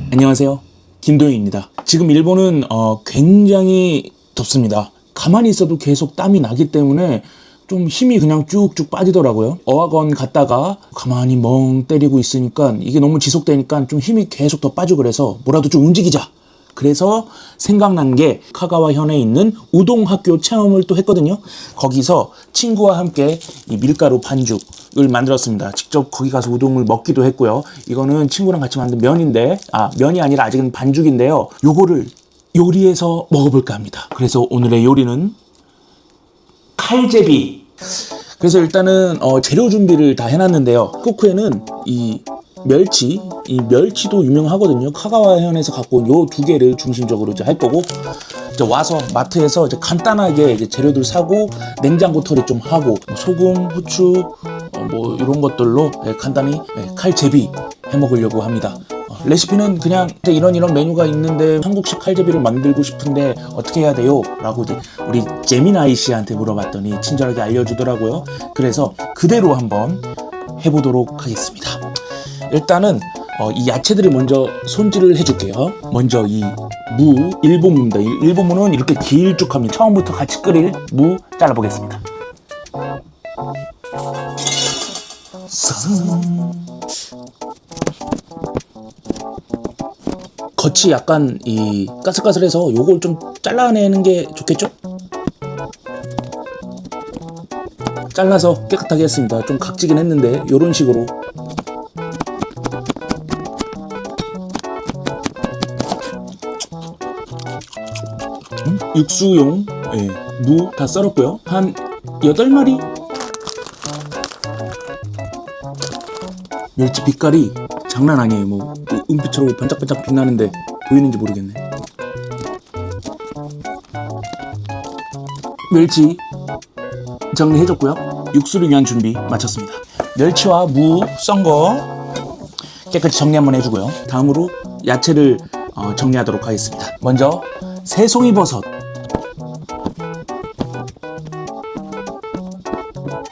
안녕하세요, 김도희입니다. 지금 일본은 굉장히 덥습니다. 가만히 있어도 계속 땀이 나기 때문에 좀 힘이 그냥 쭉쭉 빠지더라고요. 어학원 갔다가 가만히 멍 때리고 있으니까 이게 너무 지속되니까 좀 힘이 계속 더 빠지고, 그래서 뭐라도 좀 움직이자. 그래서 생각난 게 카가와현에 있는 우동학교 체험을 또 했거든요. 거기서 친구와 함께 이 밀가루 반죽을 만들었습니다. 직접 거기 가서 우동을 먹기도 했고요. 이거는 친구랑 같이 만든 면인데, 면이 아니라 아직은 반죽인데요. 요거를 요리해서 먹어볼까 합니다. 그래서 오늘의 요리는 칼제비. 그래서 일단은 재료 준비를 다 해놨는데요. 후쿠에는 이 멸치도 유명하거든요. 카가와현에서 갖고 온 요 두 개를 중심적으로 이제 할 거고, 이제 와서 마트에서 이제 간단하게 이제 재료들 사고 냉장고 털이 좀 하고, 소금, 후추, 뭐 이런 것들로 간단히 칼제비 해 먹으려고 합니다. 레시피는 그냥 이런 메뉴가 있는데 한국식 칼제비를 만들고 싶은데 어떻게 해야 돼요? 라고 이제 우리 제미나이 씨한테 물어봤더니 친절하게 알려주더라고요. 그래서 그대로 한번 해보도록 하겠습니다. 일단은 이 야채들을 먼저 손질을 해줄게요. 먼저 이 무, 일본무입니다. 일본무는 이렇게 길쭉합니다. 처음부터 같이 끓일 무 잘라보겠습니다. 겉이 약간 이 까슬까슬해서 요걸 좀 잘라내는 게 좋겠죠? 잘라서 깨끗하게 했습니다. 좀 각지긴 했는데 요런 식으로. 육수용 무 다 썰었고요. 한 8마리. 멸치 빛깔이 장난 아니에요. 뭐 은빛처럼 반짝반짝 빛나는데 보이는지 모르겠네. 멸치 정리해줬고요. 육수를 위한 준비 마쳤습니다. 멸치와 무 썬 거 깨끗이 정리 한번 해주고요. 다음으로 야채를 정리하도록 하겠습니다. 먼저 새송이버섯,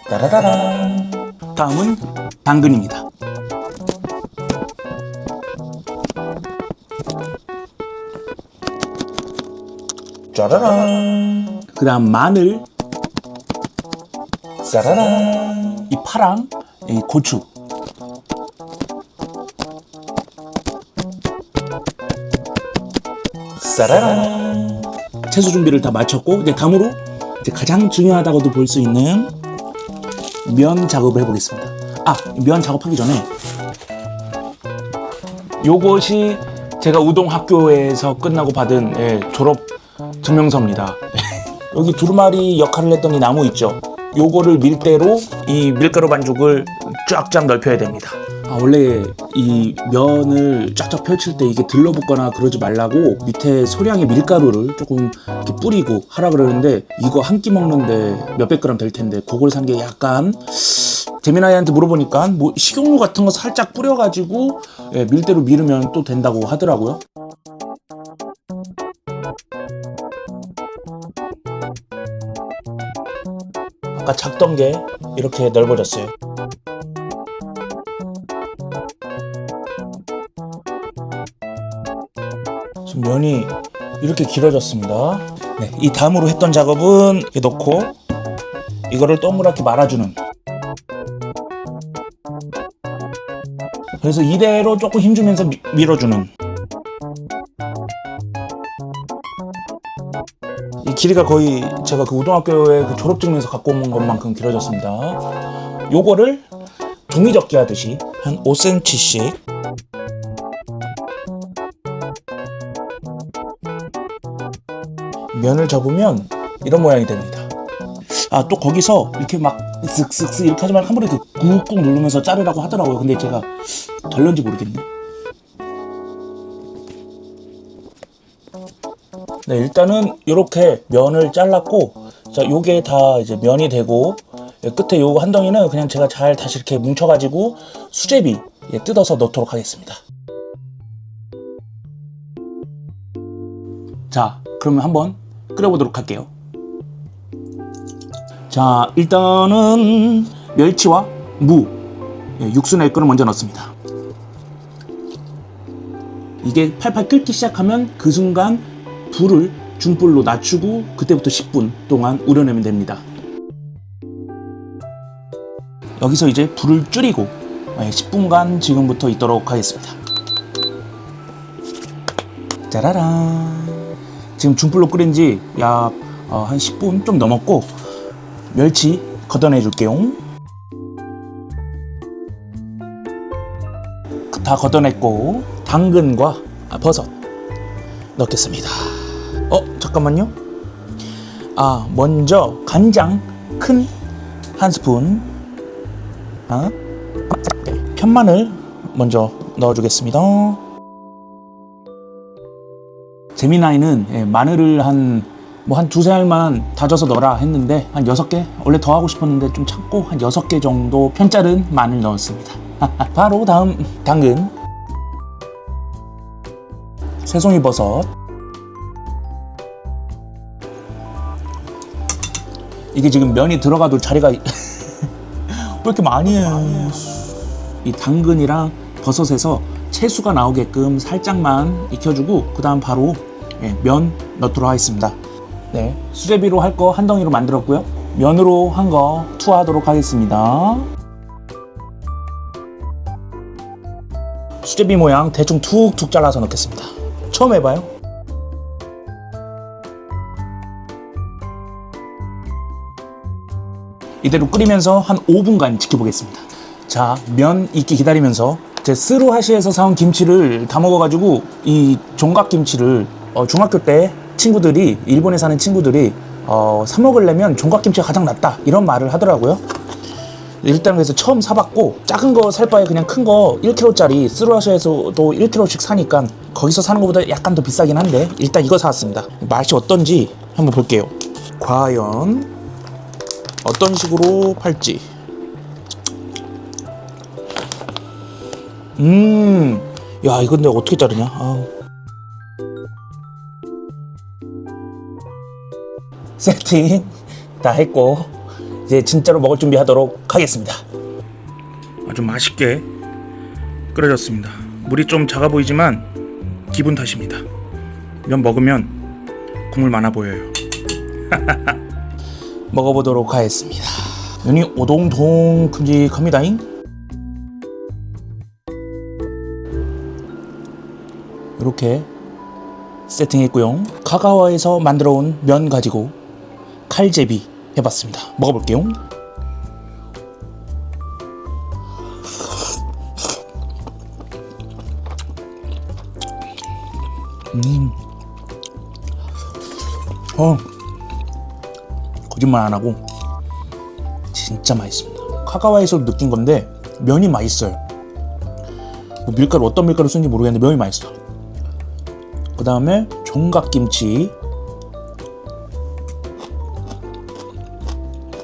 따라라란. 다음은 당근입니다. 짜라란. 그 다음 마늘, 짜라란. 이 파랑, 이 고추, 짜라란. 채소 준비를 다 마쳤고, 이제 다음으로 이제 가장 중요하다고도 볼 수 있는 면 작업을 해보겠습니다. 면 작업하기 전에 요것이 제가 우동학교에서 끝나고 받은 졸업 증명서입니다. 여기 두루마리 역할을 했던 이 나무 있죠? 요거를 밀대로 이 밀가루 반죽을 쫙쫙 넓혀야 됩니다. 원래 이 면을 쫙쫙 펼칠 때 이게 들러붙거나 그러지 말라고 밑에 소량의 밀가루를 조금 이렇게 뿌리고 하라 그러는데, 이거 한 끼 먹는데 몇백 그램 될 텐데 그걸 산 게 약간, 재미나이한테 물어보니까 뭐 식용유 같은 거 살짝 뿌려가지고 밀대로 밀으면 또 된다고 하더라고요. 아까 작던 게 이렇게 넓어졌어요. 지금 면이 이렇게 길어졌습니다. 이 다음으로 했던 작업은 이렇게 넣고 이거를 동그랗게 말아주는. 그래서 이대로 조금 힘주면서 밀어주는. 이 길이가 거의 제가 그 우동학교에 그 졸업증명서 갖고 온 것만큼 길어졌습니다. 요거를 종이접기 하듯이 한 5cm씩 면을 접으면 이런 모양이 됩니다. 또 거기서 이렇게 막 쓱쓱쓱 이렇게 하지만 한 번에 꾹꾹 누르면서 자르라고 하더라고요. 근데 제가 덜런지 모르겠네. 일단은 이렇게 면을 잘랐고, 자, 요게 다 이제 면이 되고, 끝에 요거 한 덩이는 그냥 제가 잘 다시 이렇게 뭉쳐가지고 수제비 뜯어서 넣도록 하겠습니다. 자, 그러면 한번 끓여보도록 할게요. 자, 일단은 멸치와 무, 육수 낼 거를 먼저 넣습니다. 이게 팔팔 끓기 시작하면 그 순간 불을 중불로 낮추고 그때부터 10분 동안 우려내면 됩니다. 여기서 이제 불을 줄이고 10분간 지금부터 있도록 하겠습니다. 짜라란. 지금 중불로 끓인 지 약 한 10분 좀 넘었고, 멸치 걷어내 줄게요. 다 걷어냈고 당근과 버섯 넣겠습니다. 잠깐만요. 먼저 간장 큰 한 스푼, 편마늘 먼저 넣어주겠습니다. 재미나이는 마늘을 한 두세 알만 다져서 넣어라 했는데 한 6개, 원래 더 하고 싶었는데 좀 참고 한 6개 정도 편 자른 마늘 넣었습니다. 바로 다음 당근, 새송이 버섯. 이게 지금 면이 들어가도 자리가 왜 이렇게 많이 해요. 이 당근이랑 버섯에서 채수가 나오게끔 살짝만 익혀주고 그 다음 바로 면 넣도록 하겠습니다. 네, 수제비로 할 거 한 덩이로 만들었고요. 면으로 한 거 투하하도록 하겠습니다. 수제비 모양 대충 툭툭 잘라서 넣겠습니다. 처음 해봐요. 이대로 끓이면서 한 5분간 지켜보겠습니다. 자, 면 익기 기다리면서 제 스루하시에서 사온 김치를 다 먹어가지고 이 종각김치를 중학교 때 친구들이, 일본에 사는 친구들이 사 먹으려면 종각김치가 가장 낫다 이런 말을 하더라고요. 일단 그래서 처음 사봤고, 작은 거 살 바에 그냥 큰 거 1kg짜리 스루하시에서도 1kg씩 사니까 거기서 사는 것보다 약간 더 비싸긴 한데 일단 이거 사왔습니다. 맛이 어떤지 한번 볼게요. 과연 어떤 식으로 팔지. 야, 이거 근데 어떻게 자르냐. 세팅 다 했고 이제 진짜로 먹을 준비하도록 하겠습니다. 아주 맛있게 끓여졌습니다. 물이 좀 작아 보이지만 기분 탓입니다. 면 먹으면 국물 많아 보여요. 먹어보도록 하겠습니다. 면이 오동동 큼직합니다잉. 이렇게 세팅했고요. 카가와에서 만들어온 면 가지고 칼제비 해봤습니다. 먹어볼게요. 거짓말 안 하고 진짜 맛있습니다. 카가와에서 느낀 건데 면이 맛있어요. 밀가루 어떤 밀가루 쓰는지 모르겠는데 면이 맛있어. 그 다음에 종각김치.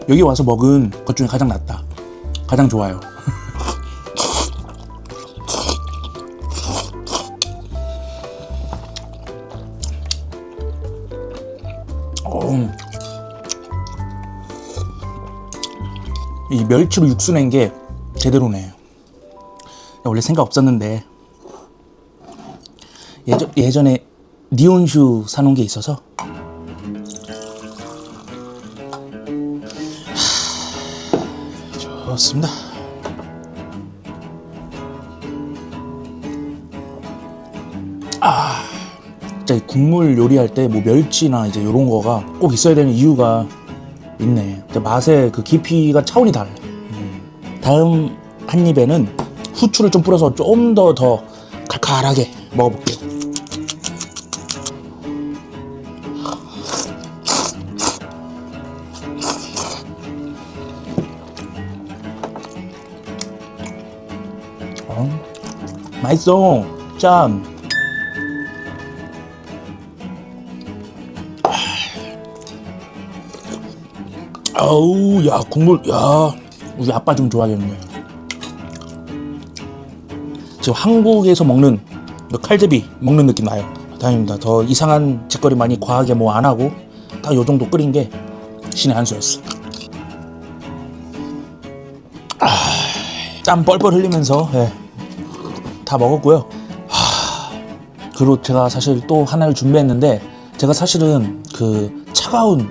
여기 와서 먹은 것 중에 가장 낫다. 가장 좋아요. 이 멸치로 육수 낸 게 제대로네. 원래 생각 없었는데 예전에 니온슈 사놓은 게 있어서 좋습니다. 진짜 국물 요리할 때 뭐 멸치나 이제 이런 거가 꼭 있어야 되는 이유가 있네. 맛의 그 깊이가 차원이 달라. 다음 한 입에는 후추를 좀 뿌려서 좀 더 칼칼하게 먹어볼게요. 맛있어. 짠. 아우, 야, 국물, 야, 우리 아빠 좀 좋아하겠네. 지금 한국에서 먹는 칼제비 먹는 느낌 나요. 다행입니다. 더 이상한 짓거리 많이 과하게 뭐 안 하고 딱 요 정도 끓인 게 신의 한 수였어. 땀 뻘뻘 흘리면서 다 먹었고요. 그리고 제가 사실 또 하나를 준비했는데, 제가 사실은 그 차가운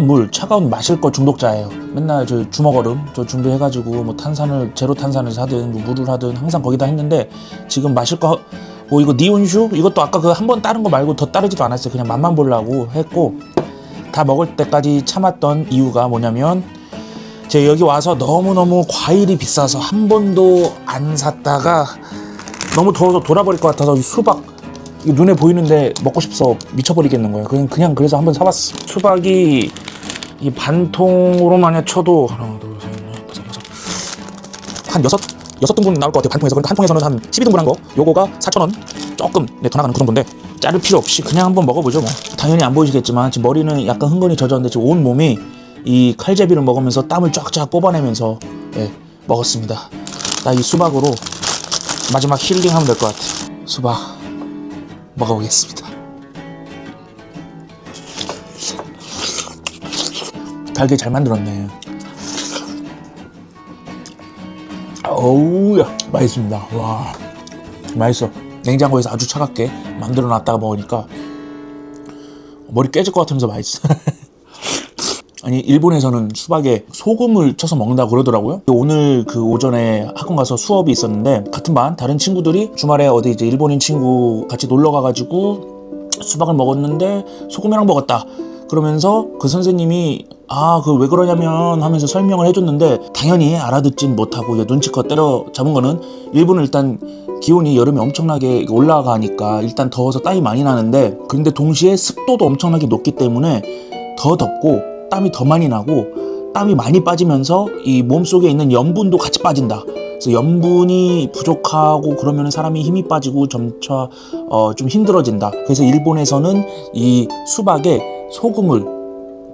물, 차가운 마실 거 중독자예요. 맨날 저 주먹얼음 저 준비해가지고 뭐 탄산을 제로 탄산을 사든 뭐 물을 하든 항상 거기다 했는데, 지금 마실 거 뭐 이거 니온슈 이것도 아까 그 한 번 따른 거 말고 더 따르지도 않았어요. 그냥 맛만 보려고 했고, 다 먹을 때까지 참았던 이유가 뭐냐면, 제가 여기 와서 너무너무 과일이 비싸서 한 번도 안 샀다가 너무 더워서 돌아버릴 것 같아서 수박 눈에 보이는데 먹고 싶어서 미쳐버리겠는 거예요. 그냥 그래서 한번 사봤어. 수박이 이 반통으로만 쳐도 하나 둘셋넷 한 여섯 등분 나올 것 같아요. 반통에서. 그런데 한 통에서는 한 12등분 한 거, 요거가 4,000원 조금 더 나가는 그 정도인데, 자를 필요 없이 그냥 한번 먹어보죠 뭐. 당연히 안 보이시겠지만 지금 머리는 약간 흥건히 젖었는데 지금 온 몸이 이 칼제비를 먹으면서 땀을 쫙쫙 뽑아내면서 먹었습니다. 나 이 수박으로 마지막 힐링하면 될 것 같아요. 수박 먹어보겠습니다. 달게 잘 만들었네. 어우야, 맛있습니다. 와, 맛있어. 냉장고에서 아주 차갑게 만들어 놨다가 먹으니까 머리 깨질 것 같으면서 맛있어. 아니, 일본에서는 수박에 소금을 쳐서 먹는다고 그러더라고요. 오늘 그 오전에 학원 가서 수업이 있었는데, 같은 반 다른 친구들이 주말에 어디 이제 일본인 친구 같이 놀러 가가지고 수박을 먹었는데 소금이랑 먹었다 그러면서 그 선생님이 그 왜 그러냐면 하면서 설명을 해줬는데, 당연히 알아듣진 못하고 눈치껏 때려 잡은 거는, 일본은 일단 기온이 여름에 엄청나게 올라가니까 일단 더워서 땀이 많이 나는데, 그런데 동시에 습도도 엄청나게 높기 때문에 더 덥고 땀이 더 많이 나고, 땀이 많이 빠지면서 이 몸속에 있는 염분도 같이 빠진다. 그래서 염분이 부족하고 그러면 사람이 힘이 빠지고 점차 좀 힘들어진다. 그래서 일본에서는 이 수박에 소금을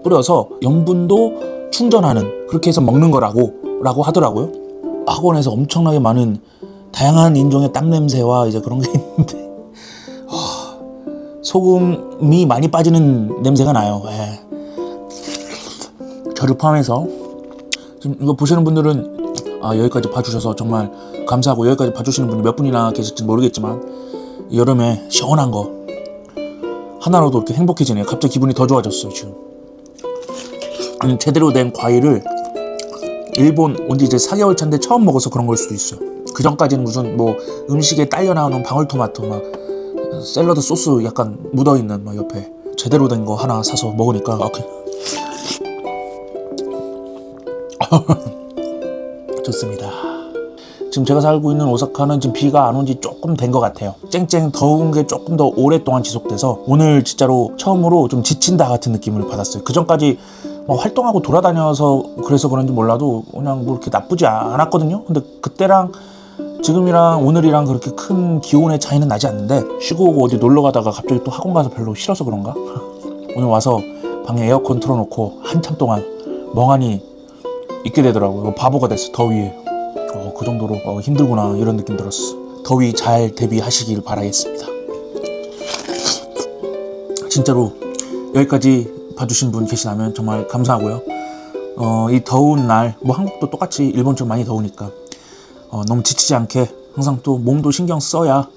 뿌려서 염분도 충전하는, 그렇게 해서 먹는 거라고 하더라고요. 학원에서 엄청나게 많은 다양한 인종의 땀 냄새와 이제 그런 게 있는데, 소금이 많이 빠지는 냄새가 나요. 저를 포함해서 지금 이거 보시는 분들은 여기까지 봐주셔서 정말 감사하고, 여기까지 봐주시는 분이 몇 분이나 계실지 모르겠지만, 여름에 시원한 거 하나로도 이렇게 행복해지네요. 갑자기 기분이 더 좋아졌어요. 지금 제대로 된 과일을 일본 온 지 이제 4개월 차인데 처음 먹어서 그런 걸 수도 있어요. 그 전까지는 무슨 뭐 음식에 딸려 나오는 방울토마토 막 샐러드 소스 약간 묻어있는 막 옆에 제대로 된 거 하나 사서 먹으니까 좋습니다. 지금 제가 살고 있는 오사카는 지금 비가 안 온 지 조금 된 것 같아요. 쨍쨍 더운 게 조금 더 오랫동안 지속돼서 오늘 진짜로 처음으로 좀 지친다 같은 느낌을 받았어요. 그 전까지 뭐 활동하고 돌아다녀서 그래서 그런지 몰라도 그냥 뭐 이렇게 나쁘지 않았거든요. 근데 그때랑 지금이랑 오늘이랑 그렇게 큰 기온의 차이는 나지 않는데, 쉬고 오고 어디 놀러 가다가 갑자기 또 학원 가서 별로 싫어서 그런가? 오늘 와서 방에 에어컨 틀어놓고 한참 동안 멍하니 있게 되더라고요. 바보가 됐어, 더위에. 그 정도로 힘들구나 이런 느낌 들었어. 더위 잘 대비하시길 바라겠습니다. 진짜로 여기까지 봐주신 분 계시다면 정말 감사하고요. 이 더운 날, 뭐 한국도 똑같이 일본처럼 많이 더우니까 너무 지치지 않게 항상 또 몸도 신경 써야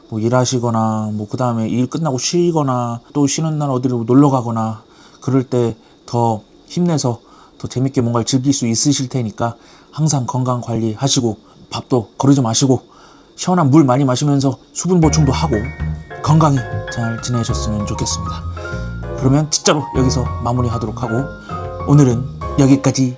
뭐 일하시거나 뭐 그 다음에 일 끝나고 쉬거나 또 쉬는 날 어디로 놀러 가거나 그럴 때 더 힘내서 더 재밌게 뭔가를 즐길 수 있으실 테니까 항상 건강 관리하시고, 밥도 거르지 마시고 시원한 물 많이 마시면서 수분 보충도 하고 건강히 잘 지내셨으면 좋겠습니다. 그러면 진짜로 여기서 마무리하도록 하고, 오늘은 여기까지